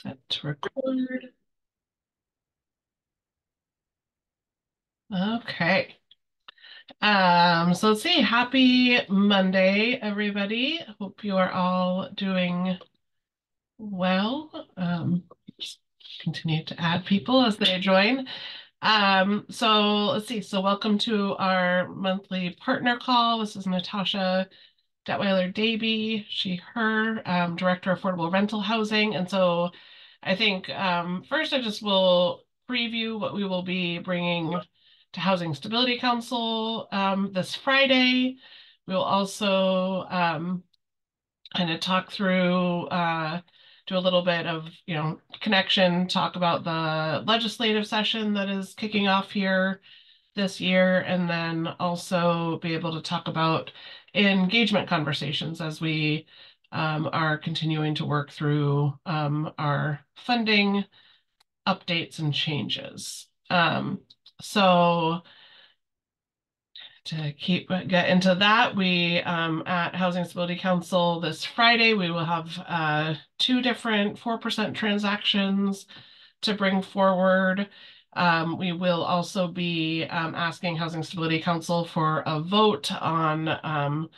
Set to record. Okay. So let's see. Happy Monday, everybody. Hope you are all doing well. Just continue to add people as they join. So let's see. So welcome to our monthly partner call. This is Natasha Detweiler Davy, she, her, Director of Affordable Rental Housing. And so I think first I just will preview what we will be bringing to Housing Stability Council this Friday. We will also kind of talk through, do a little bit of, connection, talk about the legislative session that is kicking off here this year, and then also be able to talk about engagement conversations as we are continuing to work through our funding updates and changes. So to get into that, we at Housing Stability Council this Friday, we will have two different 4% transactions to bring forward. We will also be asking Housing Stability Council for a vote on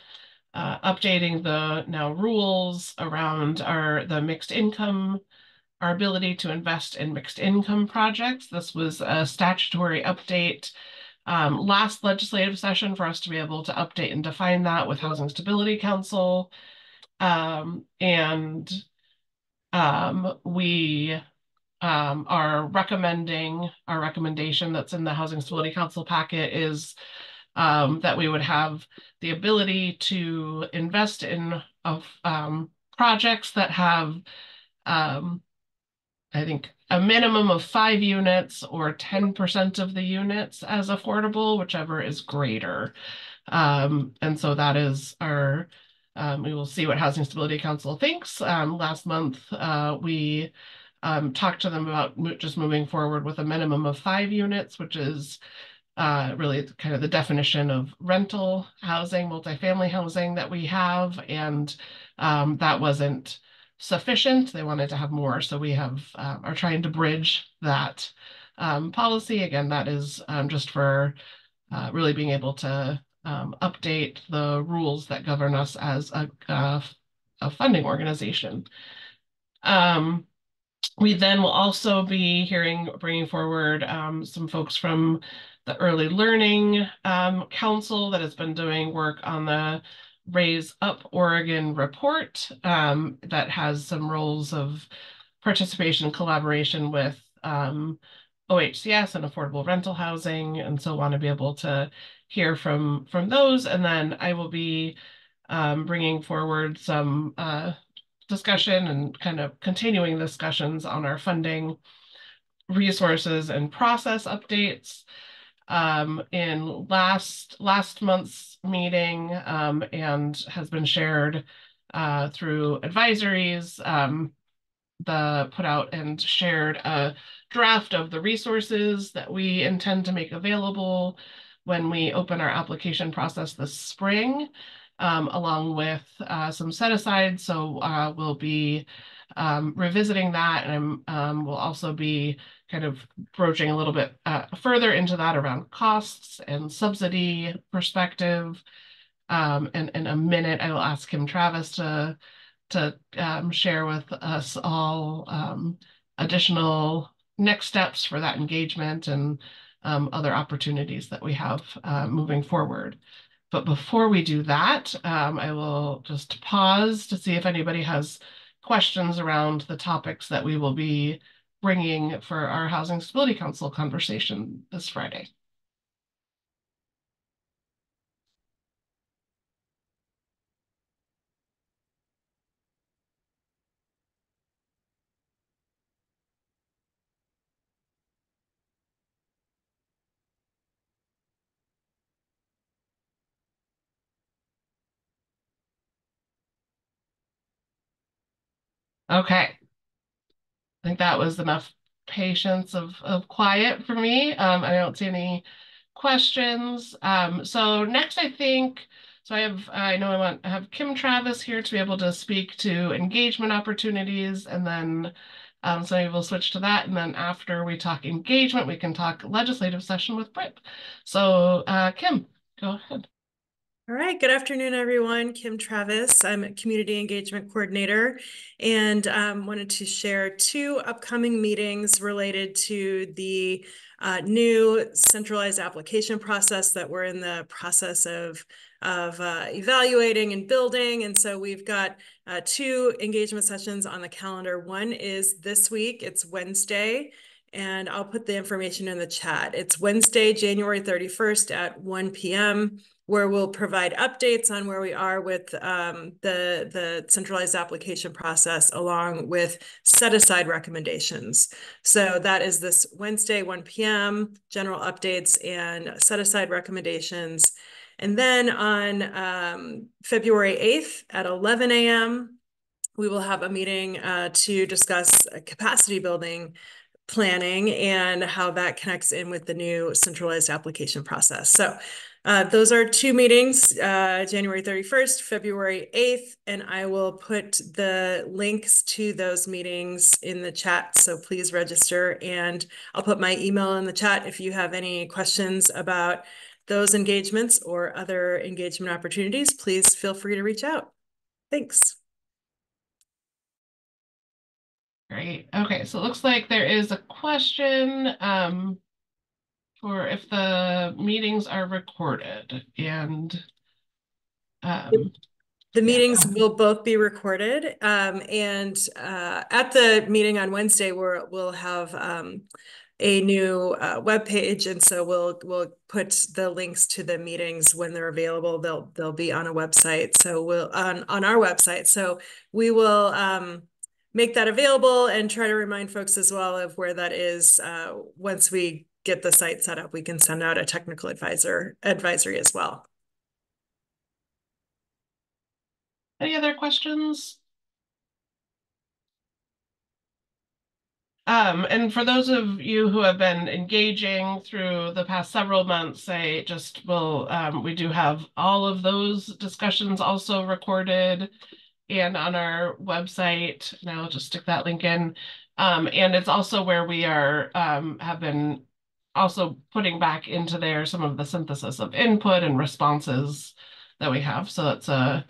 updating the now rules around the mixed income, our ability to invest in mixed income projects. This was a statutory update last legislative session for us to be able to update and define that with Housing Stability Council. And we our recommendation that's in the Housing Stability Council packet is that we would have the ability to invest in projects that have, I think, a minimum of 5 units or 10% of the units as affordable, whichever is greater. And so that is our, we will see what Housing Stability Council thinks. Last month, we talked to them about just moving forward with a minimum of 5 units, which is really kind of the definition of rental housing, multifamily housing that we have. And that wasn't sufficient. They wanted to have more. So we are trying to bridge that policy. Again, that is just for really being able to update the rules that govern us as a funding organization. We then will also be bringing forward some folks from the Early Learning Council that has been doing work on the Raise Up Oregon report that has some roles of participation and collaboration with OHCS and affordable rental housing, and so want to be able to hear from those. And then I will be bringing forward some discussion and kind of continuing discussions on our funding resources and process updates in last month's meeting and has been shared through advisories. Put out and shared a draft of the resources that we intend to make available when we open our application process this spring, along with some set aside. So we'll be revisiting that, and we'll also be kind of broaching a little bit further into that around costs and subsidy perspective. And in a minute, I will ask Kim Travis to share with us all additional next steps for that engagement and other opportunities that we have moving forward. But before we do that, I will just pause to see if anybody has questions around the topics that we will be bringing for our Housing Stability Council conversation this Friday. Okay. I think that was enough patience of quiet for me. I don't see any questions. So next, I know I have Kim Travis here to be able to speak to engagement opportunities, and then So maybe we'll switch to that. And then after we talk engagement, we can talk legislative session with Britt. So Kim, go ahead. All right, good afternoon, everyone. Kim Travis. I'm a Community Engagement Coordinator and wanted to share two upcoming meetings related to the new centralized application process that we're in the process of evaluating and building. And so we've got two engagement sessions on the calendar. One is this week, it's Wednesday, and I'll put the information in the chat. It's Wednesday, January 31st at 1 p.m., where we'll provide updates on where we are with the centralized application process, along with set-aside recommendations. So that is this Wednesday, 1 p.m., general updates and set-aside recommendations. And then on February 8th at 11 a.m., we will have a meeting to discuss capacity building planning and how that connects in with the new centralized application process. So those are two meetings, January 31st, February 8th, and I will put the links to those meetings in the chat. So please register, and I'll put my email in the chat if you have any questions about those engagements or other engagement opportunities. Please feel free to reach out. Thanks. Great. Okay, so it looks like there is a question for if the meetings are recorded, and the meetings will both be recorded, and at the meeting on Wednesday, we'll have a new web page, and so we'll put the links to the meetings when they're available. They'll be on a website, so we'll on our website. So we will make that available and try to remind folks as well of where that is. Once we get the site set up, we can send out a technical advisory as well. Any other questions? And for those of you who have been engaging through the past several months, we do have all of those discussions also recorded and on our website. And I'll just stick that link in. And it's also where we have been also putting back into there some of the synthesis of input and responses that we have. So that's a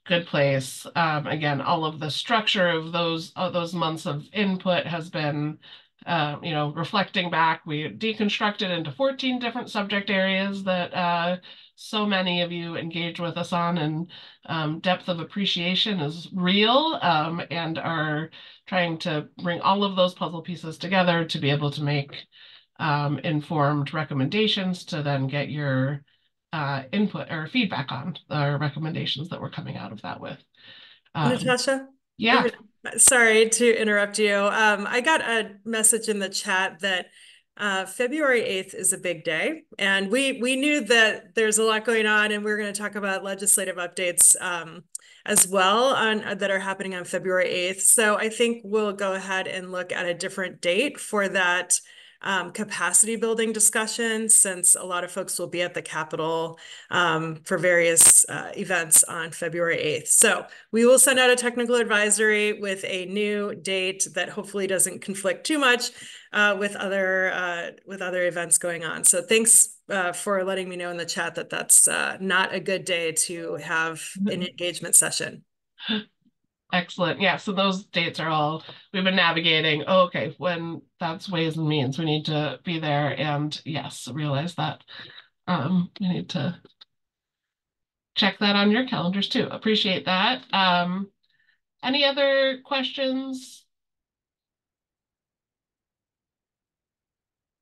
good place. Again, all of the structure of those months of input has been, reflecting back. We deconstructed into 14 different subject areas that so many of you engage with us on, and depth of appreciation is real, and are trying to bring all of those puzzle pieces together to be able to make informed recommendations to then get your input or feedback on our recommendations that we're coming out of that with. Natasha? Yeah. Sorry to interrupt you. I got a message in the chat that February 8th is a big day, and we knew that there's a lot going on, and we're going to talk about legislative updates as well that are happening on February 8th. So I think we'll go ahead and look at a different date for that capacity building discussion, since a lot of folks will be at the Capitol for various events on February 8th. So we will send out a technical advisory with a new date that hopefully doesn't conflict too much with other events going on. So thanks for letting me know in the chat that that's not a good day to have an engagement session. Excellent. Yeah, so those dates are all we've been navigating. Oh, okay, when that's Ways and Means, we need to be there, and yes, realize that we need to check that on your calendars too. Appreciate that. Any other questions?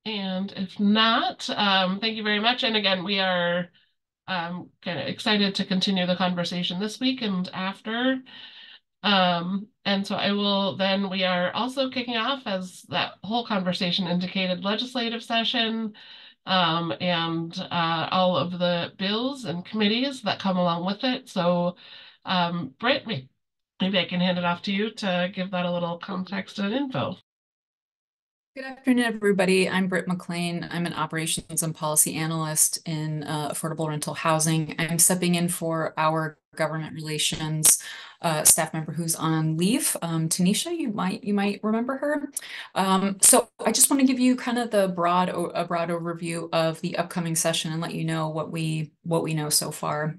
And if not, thank you very much. And again, we are kind of excited to continue the conversation this week and after. And so we are also kicking off, as that whole conversation indicated, legislative session, and all of the bills and committees that come along with it. So, Britt, maybe I can hand it off to you to give that a little context and info. Good afternoon, everybody. I'm Britt McLean. I'm an operations and policy analyst in affordable rental housing. I'm stepping in for our government relations staff member who's on leave. Tanisha, you might remember her. So I just want to give you kind of a broad overview of the upcoming session and let you know what we know so far.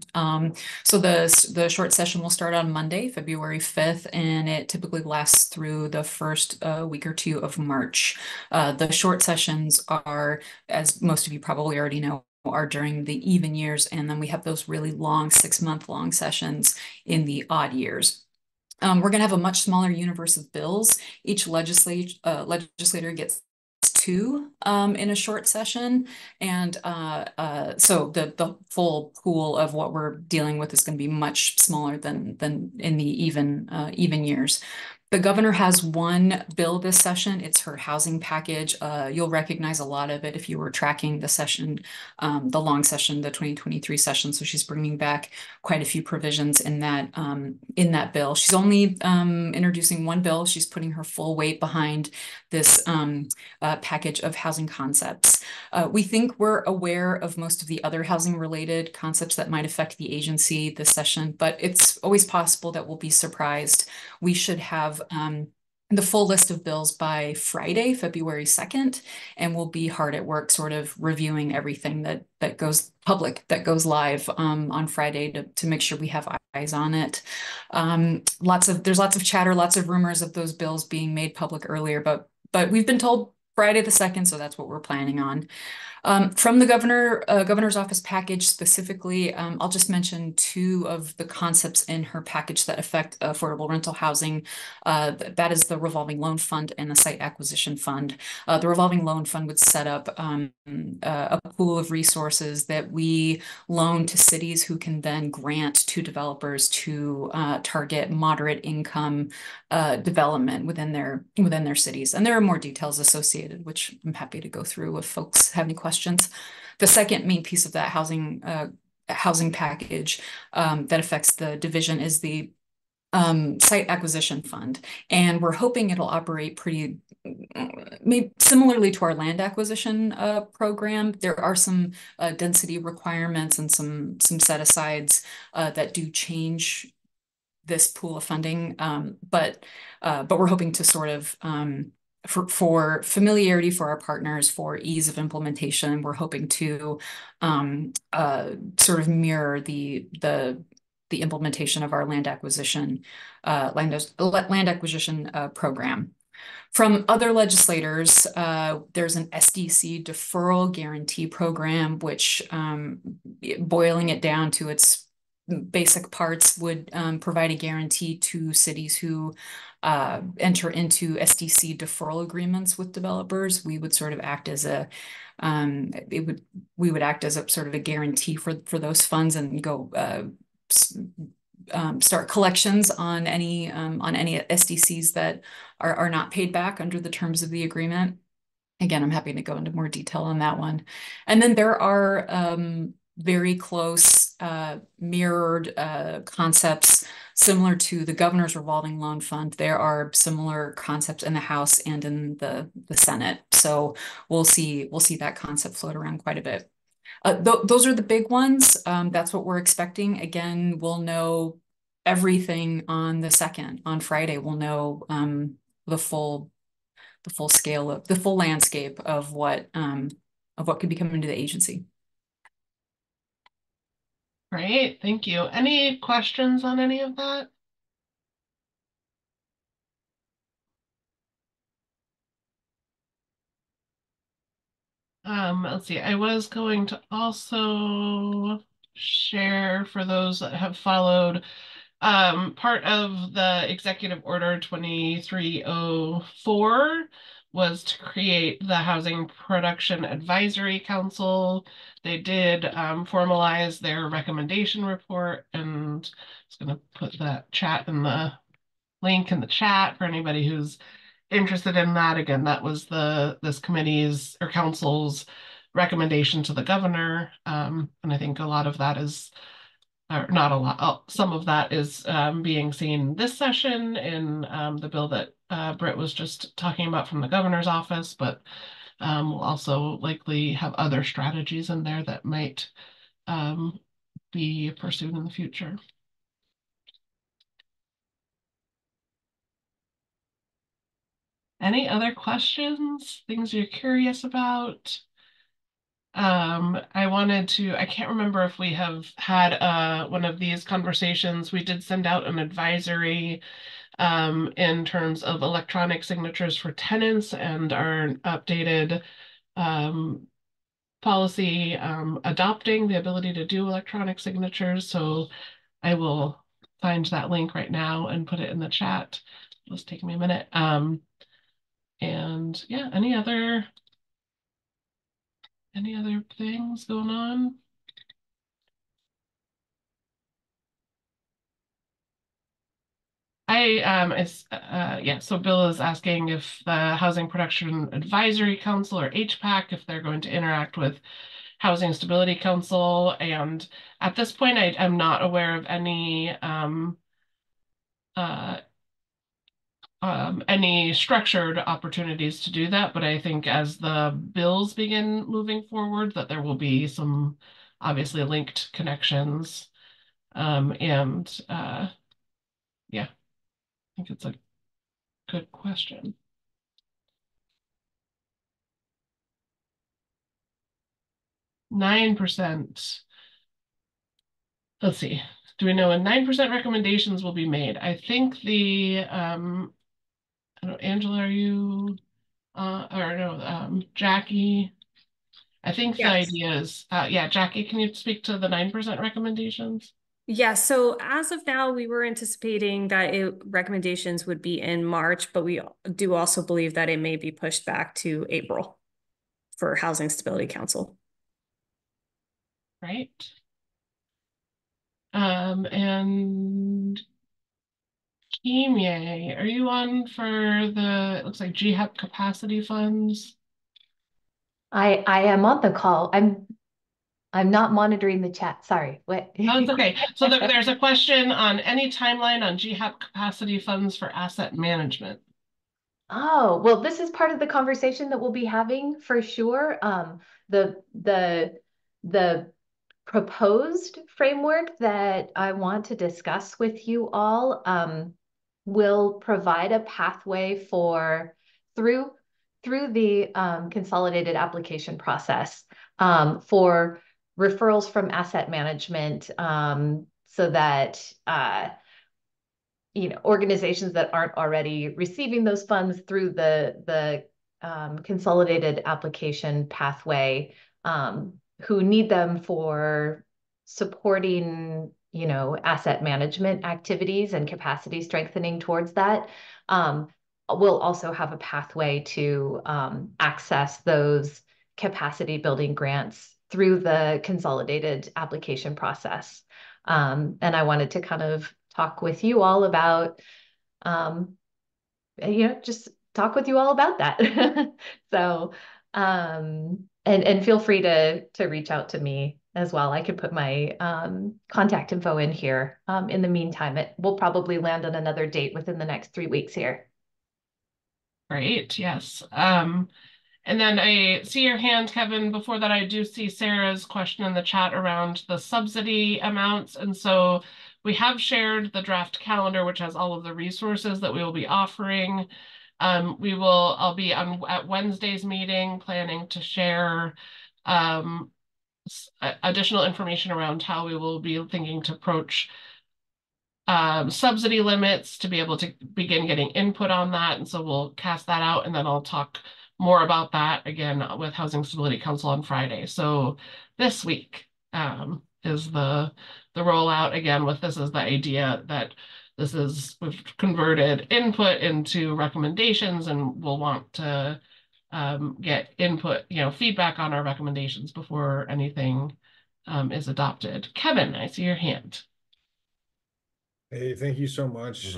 So the short session will start on Monday, February 5th, and it typically lasts through the first week or two of March. The short sessions are, as most of you probably already know, are during the even years, and then we have those really long 6-month-long sessions in the odd years. We're going to have a much smaller universe of bills. Each legislator gets 2 in a short session, and so the full pool of what we're dealing with is going to be much smaller than in the even years. The governor has 1 bill this session. It's her housing package. You'll recognize a lot of it if you were tracking the session, the long session, the 2023 session. So she's bringing back quite a few provisions in that bill. She's only introducing 1 bill. She's putting her full weight behind this package of housing concepts. We think we're aware of most of the other housing related concepts that might affect the agency this session, but it's always possible that we'll be surprised. We should have the full list of bills by Friday, February 2nd, and we'll be hard at work sort of reviewing everything that goes public, that goes live on Friday to make sure we have eyes on it. There's lots of chatter, lots of rumors of those bills being made public earlier, but we've been told Friday the 2nd, so that's what we're planning on. From the governor's office package specifically, I'll just mention 2 of the concepts in her package that affect affordable rental housing. That is the revolving loan fund and the site acquisition fund. The revolving loan fund would set up a pool of resources that we loan to cities who can then grant to developers to target moderate income development within their cities. And there are more details associated, which I'm happy to go through if folks have any questions. The second main piece of that housing package that affects the division is the site acquisition fund, and we're hoping it'll operate maybe similarly to our land acquisition program. There are some density requirements and some set-asides that do change this pool of funding, but we're hoping to sort of for familiarity for our partners, for ease of implementation, we're hoping to sort of mirror the implementation of our land acquisition program. From other legislators, there's an SDC deferral guarantee program, which boiling it down to its basic parts would provide a guarantee to cities who enter into SDC deferral agreements with developers. We would sort of act as we would act as a sort of a guarantee for those funds and go start collections on any SDCs that are not paid back under the terms of the agreement. Again, I'm happy to go into more detail on that one. And then there are very close mirrored concepts similar to the governor's revolving loan fund. There are similar concepts in the House and in the Senate. So we'll see that concept float around quite a bit. Those are the big ones. That's what we're expecting. Again, we'll know everything on the 2nd. On Friday, we'll know the full scale of the full landscape of what could be coming to the agency. Great, thank you. Any questions on any of that? Let's see, I was going to also share for those that have followed part of the Executive Order 2304 was to create the Housing Production Advisory Council. They did formalize their recommendation report, and I was going to put that link in the chat for anybody who's interested in that. Again, that was this committee's or council's recommendation to the governor, and I think a lot of that is, or not a lot, some of that is being seen this session in the bill that Britt was just talking about from the governor's office, but we'll also likely have other strategies in there that might be pursued in the future. Any other questions? Things you're curious about? I can't remember if we have had one of these conversations. We did send out an advisory in terms of electronic signatures for tenants and our updated policy adopting the ability to do electronic signatures. So I will find that link right now and put it in the chat. It'll just take me a minute. And yeah, any other things going on? So Bill is asking if the Housing Production Advisory Council or HPAC, if they're going to interact with Housing Stability Council. And at this point, I am not aware of uh, any structured opportunities to do that. But I think as the bills begin moving forward, that there will be some obviously linked connections. Yeah, I think it's a good question. 9%. Let's see. Do we know when 9% recommendations will be made? I think I don't know, Angela, are you, or no, Jackie? I think the Yes. idea is, yeah, Jackie, can you speak to the 9% recommendations? Yeah, so as of now, we were anticipating that recommendations would be in March, but we do also believe that it may be pushed back to April for Housing Stability Council. Right. And Kimye, are you on for it looks like GHEP capacity funds? I am on the call. I'm not monitoring the chat. Sorry. What? Oh, it's okay. So there's a question on any timeline on GHEP capacity funds for asset management. Oh, well, this is part of the conversation that we'll be having for sure. The proposed framework that I want to discuss with you all will provide a pathway for through the consolidated application process for referrals from asset management so that organizations that aren't already receiving those funds through the consolidated application pathway who need them for supporting asset management activities and capacity strengthening towards that will also have a pathway to access those capacity building grants through the consolidated application process. And I wanted to kind of talk with you all about, just talk with you all about that. So, and feel free to reach out to me as well. I could put my contact info in here. In the meantime, it will probably land on another date within the next 3 weeks here. Great, yes. And then I see your hand, Kevin. Before that, I do see Sarah's question in the chat around the subsidy amounts. And so we have shared the draft calendar, which has all of the resources that we will be offering. I'll be at Wednesday's meeting planning to share additional information around how we will be thinking to approach subsidy limits to be able to begin getting input on that. And so we'll cast that out and then I'll talk more about that again with Housing Stability Council on Friday. So this week is the rollout again with this is the idea that we've converted input into recommendations and we'll want to get input, feedback on our recommendations before anything is adopted. Kevin, I see your hand. Hey, thank you so much.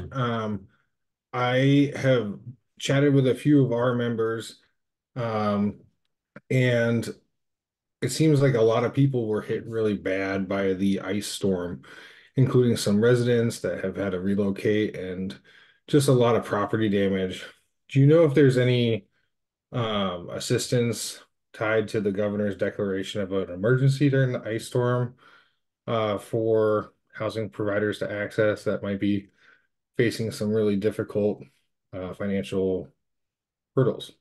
I have chatted with a few of our members, and it seems like a lot of people were hit really bad by the ice storm, including some residents that have had to relocate and just a lot of property damage. Do you know if there's any assistance tied to the governor's declaration of an emergency during the ice storm for housing providers to access that might be facing some really difficult financial hurdles?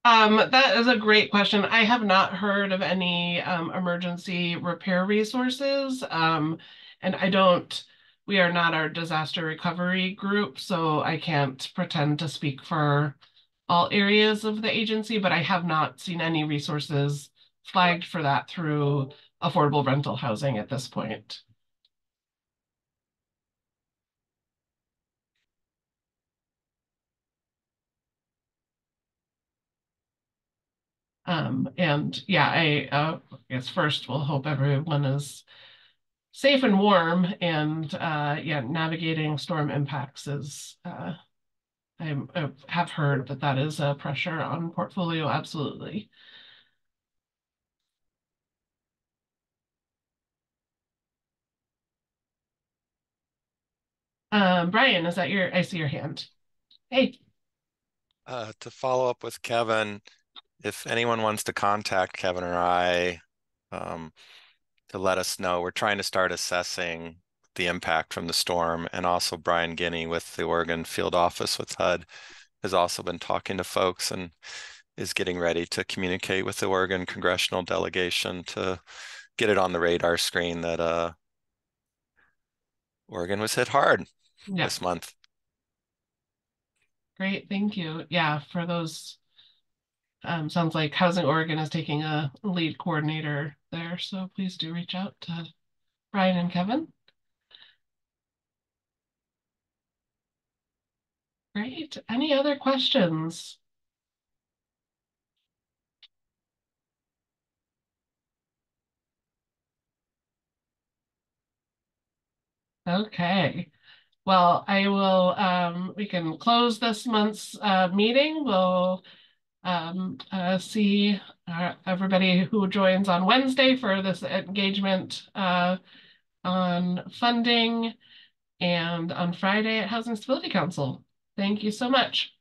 That is a great question. I have not heard of any emergency repair resources. And we are not our disaster recovery group, so I can't pretend to speak for all areas of the agency, but I have not seen any resources flagged for that through affordable rental housing at this point. And yeah, I guess first we'll hope everyone is safe and warm, and yeah, navigating storm impacts is I have heard that is a pressure on portfolio, absolutely. Brian, is that I see your hand. Hey. To follow up with Kevin, if anyone wants to contact Kevin or I to let us know, we're trying to start assessing the impact from the storm, and also Brian Guinea with the Oregon Field Office with HUD has also been talking to folks and is getting ready to communicate with the Oregon congressional delegation to get it on the radar screen that Oregon was hit hard this month. Great, thank you. Yeah, for those, sounds like Housing Oregon is taking a lead coordinator there, so please do reach out to Brian and Kevin. Great, any other questions? Okay. Well, I will, we can close this month's meeting. We'll see everybody who joins on Wednesday for this engagement on funding, and on Friday at Housing Stability Council. Thank you so much.